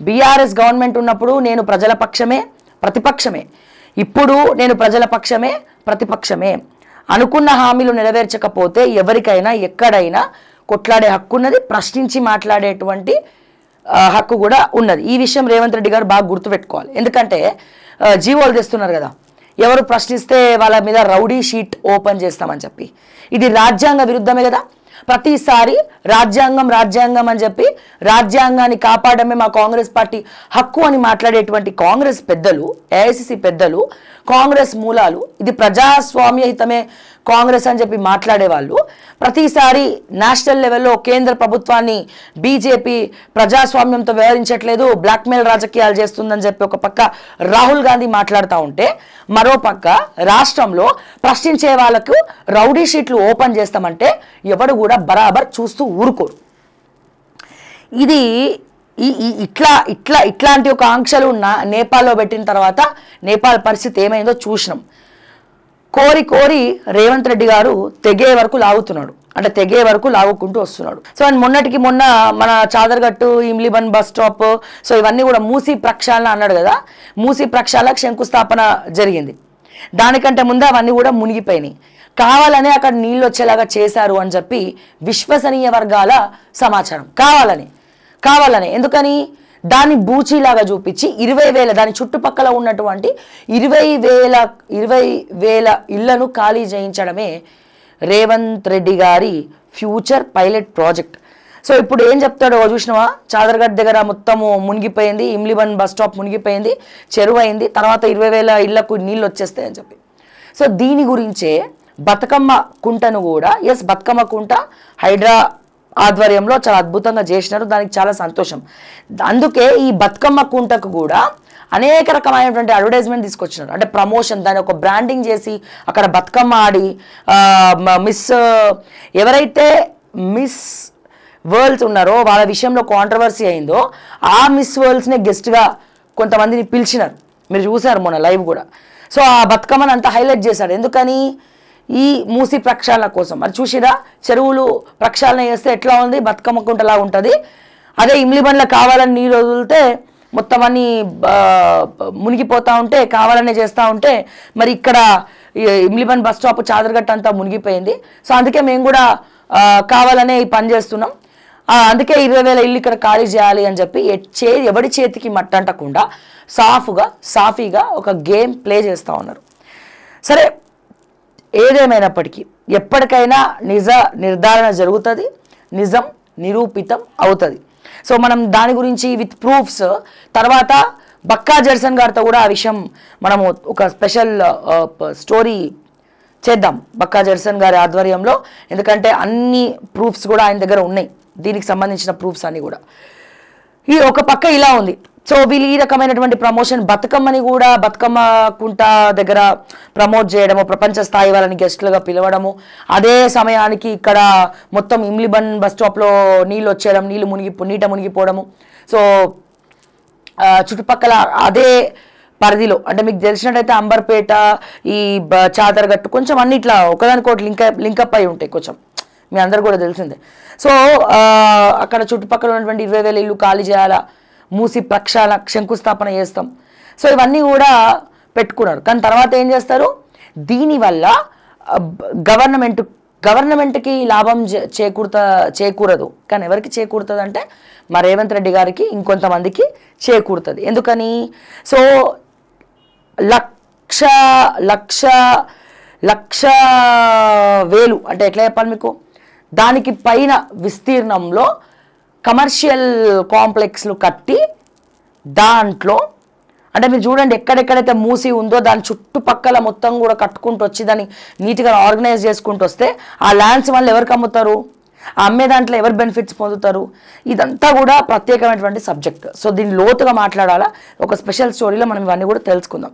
BRS government ఉన్నప్పుడు నేను ప్రజల పక్షమే ప్రతిపక్షమే, ఇప్పుడు నేను ప్రజల పక్షమే ప్రతిపక్షమే. అనుకున్న హామీలు నెరవేర్చకపోతే ఎవరికైనా ఎక్కడైనా కొట్లాడే హక్కు ఉన్నది, ప్రశ్నించి మాట్లాడేటువంటి హక్కు కూడా ఉన్నది. ఈ విషయం రేవంత్ రెడ్డి గారు బాగా గుర్తుపెట్టుకోవాలి. ఎందుకంటే జీవోలు తెస్తున్నారు కదా, ఎవరు ప్రశ్నిస్తే వాళ్ళ మీద రౌడీ షీట్ ఓపెన్ చేస్తామని చెప్పి. ఇది రాజ్యాంగ విరుద్ధమే కదా. ప్రతిసారి రాజ్యాంగం రాజ్యాంగం అని చెప్పి రాజ్యాంగాన్ని కాపాడమే మా కాంగ్రెస్ పార్టీ హక్కు అని మాట్లాడేటువంటి కాంగ్రెస్ పెద్దలు, ఏఐసిసి పెద్దలు, కాంగ్రెస్ మూలాలు, ఇది ప్రజాస్వామ్య హితమే కాంగ్రెస్ అని చెప్పి మాట్లాడేవాళ్ళు ప్రతిసారి నేషనల్ లెవెల్లో కేంద్ర ప్రభుత్వాన్ని బీజేపీ ప్రజాస్వామ్యంతో వ్యవహరించట్లేదు, బ్లాక్మెయిల్ రాజకీయాలు చేస్తుందని చెప్పి ఒక పక్క రాహుల్ గాంధీ మాట్లాడుతూ ఉంటే, మరో పక్క రాష్ట్రంలో ప్రశ్నించే వాళ్ళకు రౌడీ షీట్లు ఓపెన్ చేస్తామంటే ఎవడు కూడా బరాబర్ చూస్తూ ఊరుకోరు. ఇది ఇట్లాంటి ఒక ఆంక్షలు నేపాల్లో పెట్టిన తర్వాత నేపాల్ పరిస్థితి ఏమైందో చూసినాం. కోరి రేవంత్ రెడ్డి గారు తెగే వరకు లాగుతున్నాడు, అంటే తెగే వరకు లాగుకుంటూ వస్తున్నాడు. సో మొన్నటికి మొన్న మన చాదర్గట్టు, ఇమ్లిబన్ బస్ స్టాప్, సో ఇవన్నీ కూడా మూసీ ప్రక్షాళన అన్నాడు కదా, మూసీ ప్రక్షాళనకు శంకుస్థాపన జరిగింది. దానికంటే ముందు అవన్నీ కూడా మునిగిపోయినాయి. కావాలనే అక్కడ నీళ్ళు వచ్చేలాగా చేశారు అని చెప్పి విశ్వసనీయ వర్గాల సమాచారం. కావాలని ఎందుకని దాన్ని బూచీలాగా చూపించి 20,000 దాని చుట్టుపక్కల ఉన్నటువంటి 20,000 ఇళ్లను ఖాళీ చేయించడమే రేవంత్ రెడ్డి గారి ఫ్యూచర్ పైలట్ ప్రాజెక్ట్. సో ఇప్పుడు ఏం చెప్తాడో చూసినావా, చాదర్గఢ్ దగ్గర మొత్తము మునిగిపోయింది, ఇమ్లిబన్ బస్ స్టాప్ మునిగిపోయింది, చెరువు అయింది, తర్వాత 20,000 ఇళ్లకు నీళ్ళు వచ్చేస్తాయని చెప్పి. సో దీని గురించే బతుకమ్మ కుంటను కూడా, బతుకమ్మ కుంట హైడ్రా ఆధ్వర్యంలో చాలా అద్భుతంగా చేసినారు, దానికి చాలా సంతోషం. అందుకే ఈ బతుకమ్మ కుంటకు కూడా అనేక రకమైనటువంటి అడ్వర్టైజ్మెంట్ తీసుకొచ్చినారు, అంటే ప్రమోషన్, దాని ఒక బ్రాండింగ్ చేసి అక్కడ బతుకమ్మ ఆడి ఎవరైతే మిస్ వరల్డ్స్ ఉన్నారో వాళ్ళ విషయంలో కాంట్రవర్సీ అయిందో ఆ మిస్ వరల్డ్స్నే గెస్ట్గా కొంతమందిని పిలిచినారు. మీరు చూసారు మొన్న లైవ్ కూడా. సో ఆ బతుకమ్మను అంతా హైలైట్ చేశాడు. ఎందుకని? ఈ మూసి ప్రక్షాళన కోసం. మరి చూసిరా, చెరువులు ప్రక్షాళన చేస్తే ఎట్లా ఉంది, బతుకమ్మ కుంటలా ఉంటుంది. అదే ఇమ్లిబన్లో కావాలని నీళ్ళు వదిలితే మొత్తం అన్నీ మునిగిపోతూ ఉంటే, కావాలనే చేస్తూ ఉంటే, మరి ఇక్కడ ఇమ్లిబన్ బస్ స్టాప్ చాదర్గట్ట అంతా మునిగిపోయింది. సో అందుకే మేము కూడా కావాలనే ఈ పని చేస్తున్నాం, అందుకే 20,000 ఇల్లు ఇక్కడ ఖాళీ చేయాలి అని చెప్పి ఎవడి చేతికి మట్టంటకుండా సాఫీగా ఒక గేమ్ ప్లే చేస్తూ ఉన్నారు. సరే, ఏదేమైనప్పటికీ ఎప్పటికైనా నిజ నిర్ధారణ జరుగుతుంది, నిజం నిరూపితం అవుతుంది. సో మనం దాని గురించి విత్ ప్రూఫ్స్ తర్వాత బక్కా జర్సన్ గారితో కూడా ఆ విషయం మనము ఒక స్పెషల్ స్టోరీ చేద్దాం బక్కా జర్సన్ గారి ఆధ్వర్యంలో. ఎందుకంటే అన్ని ప్రూఫ్స్ కూడా ఆయన దగ్గర ఉన్నాయి, దీనికి సంబంధించిన ప్రూఫ్స్ అన్నీ కూడా. ఈ ఒక పక్క ఇలా ఉంది. సో వీళ్ళు ఈ రకమైనటువంటి ప్రమోషన్, బతుకమ్మని కూడా బతుకమ్మ కుంట దగ్గర ప్రమోట్ చేయడము, ప్రపంచ స్థాయి వాళ్ళని గెస్టులుగా పిలవడము, అదే సమయానికి ఇక్కడ మొత్తం ఇమ్లిబన్ బస్ స్టాప్లో నీళ్ళు వచ్చేయడం, నీట మునిగిపోవడము. సో చుట్టుపక్కల అదే పరిధిలో, అంటే మీకు తెలిసినట్టయితే అంబర్పేట, ఈ చాదర్గట్టు కొంచెం అన్నిట్లా ఒకదానికోటి లింకప్ అయి ఉంటాయి, కొంచెం మీ అందరు కూడా తెలిసిందే. సో అక్కడ చుట్టుపక్కల ఉన్నటువంటి 20,000 ఇల్లు ఖాళీ చేయాలా, మూసి ప్రక్షాళన శంకుస్థాపన చేస్తాం. సో ఇవన్నీ కూడా పెట్టుకున్నారు. కానీ తర్వాత ఏం చేస్తారు, దీనివల్ల గవర్నమెంట్కి లాభం చేకూరదు. కానీ ఎవరికి చేకూరుతుంది అంటే మా రేవంత్ రెడ్డి గారికి, ఇంకొంతమందికి చేకూరుతుంది. ఎందుకని? సో లక్ష వేలు అంటే ఎట్లా చెప్పాలి మీకు, దానికి పైన విస్తీర్ణంలో కమర్షియల్ కాంప్లెక్స్లు కట్టి దాంట్లో, అంటే మీరు చూడండి ఎక్కడెక్కడైతే మూసి ఉందో దాని చుట్టుపక్కల మొత్తం కూడా కట్టుకుంటూ వచ్చి దాన్ని నీట్గా ఆర్గనైజ్ చేసుకుంటూ వస్తే ఆ ల్యాండ్స్ వల్ల ఎవరికి అమ్ముతారు, అమ్మే దాంట్లో ఎవరు బెనిఫిట్స్ పొందుతారు, ఇదంతా కూడా ప్రత్యేకమైనటువంటి సబ్జెక్ట్. సో దీన్ని లోతుగా మాట్లాడాలా, ఒక స్పెషల్ స్టోరీలో మనం ఇవన్నీ కూడా తెలుసుకుందాం.